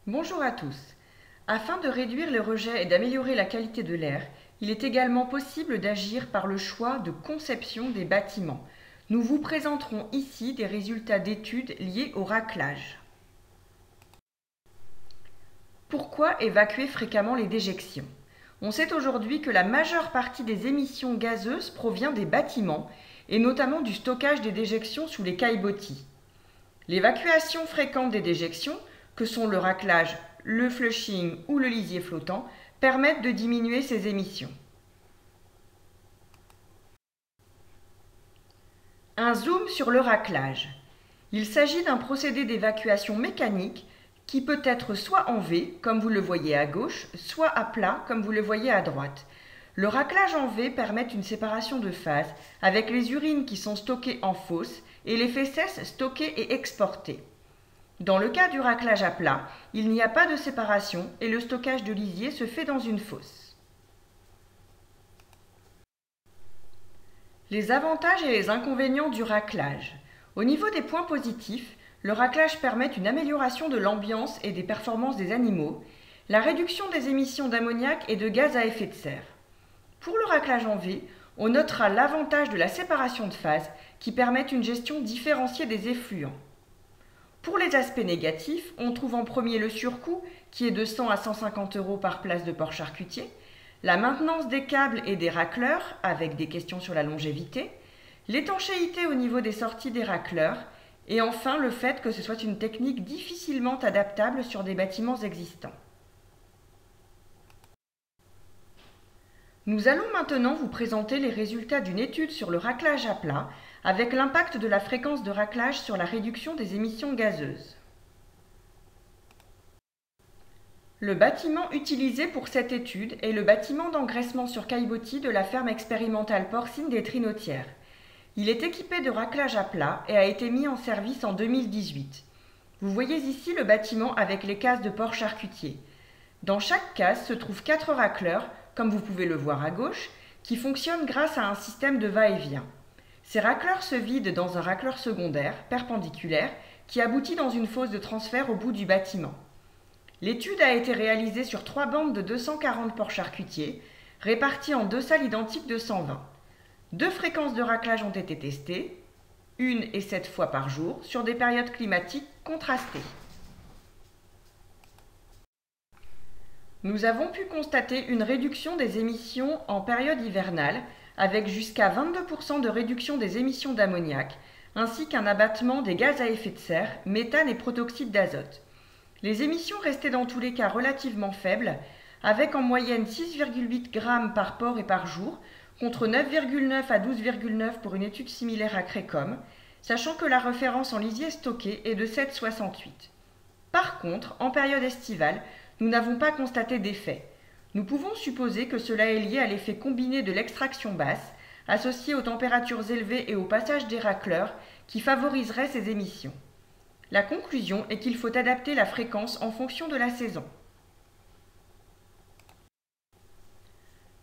Bonjour à tous. Afin de réduire les rejets et d'améliorer la qualité de l'air, il est également possible d'agir par le choix de conception des bâtiments. Nous vous présenterons ici des résultats d'études liées au raclage. Pourquoi évacuer fréquemment les déjections? On sait aujourd'hui que la majeure partie des émissions gazeuses provient des bâtiments et notamment du stockage des déjections sous les caillebotis. L'évacuation fréquente des déjections, que sont le raclage, le flushing ou le lisier flottant, permettent de diminuer ces émissions. Un zoom sur le raclage. Il s'agit d'un procédé d'évacuation mécanique qui peut être soit en V, comme vous le voyez à gauche, soit à plat, comme vous le voyez à droite. Le raclage en V permet une séparation de phase avec les urines qui sont stockées en fosse et les fesses stockées et exportées. Dans le cas du raclage à plat, il n'y a pas de séparation et le stockage de lisier se fait dans une fosse. Les avantages et les inconvénients du raclage. Au niveau des points positifs, le raclage permet une amélioration de l'ambiance et des performances des animaux, la réduction des émissions d'ammoniac et de gaz à effet de serre. Pour le raclage en V, on notera l'avantage de la séparation de phase qui permet une gestion différenciée des effluents. Pour les aspects négatifs, on trouve en premier le surcoût qui est de 100 à 150 € par place de porc charcutier, la maintenance des câbles et des racleurs avec des questions sur la longévité, l'étanchéité au niveau des sorties des racleurs et enfin le fait que ce soit une technique difficilement adaptable sur des bâtiments existants. Nous allons maintenant vous présenter les résultats d'une étude sur le raclage à plat avec l'impact de la fréquence de raclage sur la réduction des émissions gazeuses. Le bâtiment utilisé pour cette étude est le bâtiment d'engraissement sur caillebotis de la ferme expérimentale porcine des Trinotières. Il est équipé de raclage à plat et a été mis en service en 2018. Vous voyez ici le bâtiment avec les cases de porc charcutier. Dans chaque case se trouvent 4 racleurs, comme vous pouvez le voir à gauche, qui fonctionnent grâce à un système de va-et-vient. Ces racleurs se vident dans un racleur secondaire, perpendiculaire, qui aboutit dans une fosse de transfert au bout du bâtiment. L'étude a été réalisée sur 3 bandes de 240 porcs charcutiers, réparties en 2 salles identiques de 120. 2 fréquences de raclage ont été testées, 1 et 7 fois par jour, sur des périodes climatiques contrastées. Nous avons pu constater une réduction des émissions en période hivernale, avec jusqu'à 22% de réduction des émissions d'ammoniac, ainsi qu'un abattement des gaz à effet de serre, méthane et protoxyde d'azote. Les émissions restaient dans tous les cas relativement faibles, avec en moyenne 6,8 g par porc et par jour, contre 9,9 à 12,9 pour une étude similaire à Crécom, sachant que la référence en lisier stocké est de 7,68. Par contre, en période estivale, nous n'avons pas constaté d'effet. Nous pouvons supposer que cela est lié à l'effet combiné de l'extraction basse, associé aux températures élevées et au passage des racleurs, qui favoriserait ces émissions. La conclusion est qu'il faut adapter la fréquence en fonction de la saison.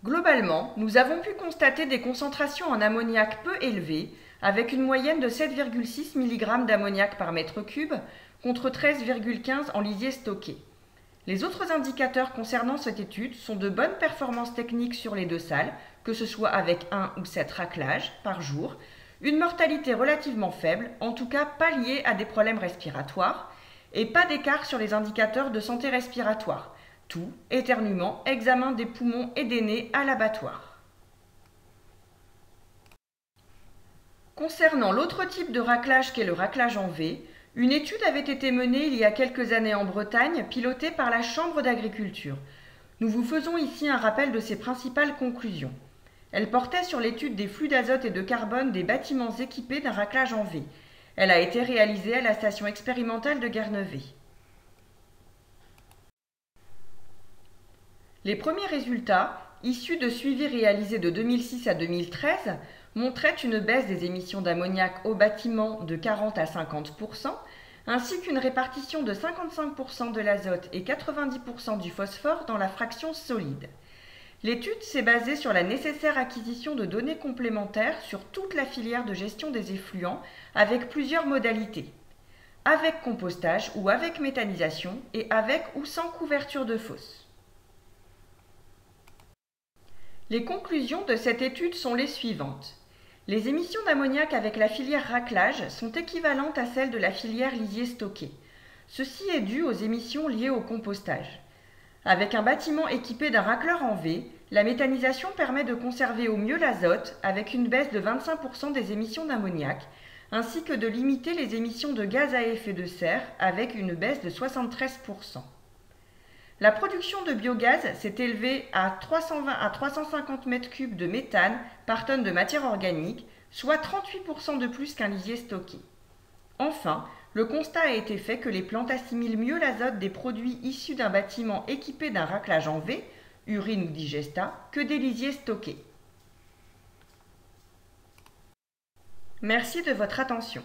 Globalement, nous avons pu constater des concentrations en ammoniac peu élevées, avec une moyenne de 7,6 mg d'ammoniac par mètre cube, contre 13,15 en lisier stocké. Les autres indicateurs concernant cette étude sont de bonnes performances techniques sur les 2 salles, que ce soit avec 1 ou 7 raclages par jour, une mortalité relativement faible, en tout cas pas liée à des problèmes respiratoires, et pas d'écart sur les indicateurs de santé respiratoire, toux, éternuement, examen des poumons et des nez à l'abattoir. Concernant l'autre type de raclage qu'est le raclage en V, une étude avait été menée il y a quelques années en Bretagne, pilotée par la Chambre d'agriculture. Nous vous faisons ici un rappel de ses principales conclusions. Elle portait sur l'étude des flux d'azote et de carbone des bâtiments équipés d'un raclage en V. Elle a été réalisée à la station expérimentale de Guernevé. Les premiers résultats, issus de suivis réalisés de 2006 à 2013, montraient une baisse des émissions d'ammoniac au bâtiment de 40 à 50%, ainsi qu'une répartition de 55% de l'azote et 90% du phosphore dans la fraction solide. L'étude s'est basée sur la nécessaire acquisition de données complémentaires sur toute la filière de gestion des effluents avec plusieurs modalités. avec compostage ou avec méthanisation et avec ou sans couverture de fosse. Les conclusions de cette étude sont les suivantes. Les émissions d'ammoniac avec la filière raclage sont équivalentes à celles de la filière lisier stocké. Ceci est dû aux émissions liées au compostage. Avec un bâtiment équipé d'un racleur en V, la méthanisation permet de conserver au mieux l'azote avec une baisse de 25% des émissions d'ammoniac, ainsi que de limiter les émissions de gaz à effet de serre avec une baisse de 73%. La production de biogaz s'est élevée à 320 à 350 m3 de méthane par tonne de matière organique, soit 38% de plus qu'un lisier stocké. Enfin, le constat a été fait que les plantes assimilent mieux l'azote des produits issus d'un bâtiment équipé d'un raclage en V, urine ou digestat, que des lisiers stockés. Merci de votre attention.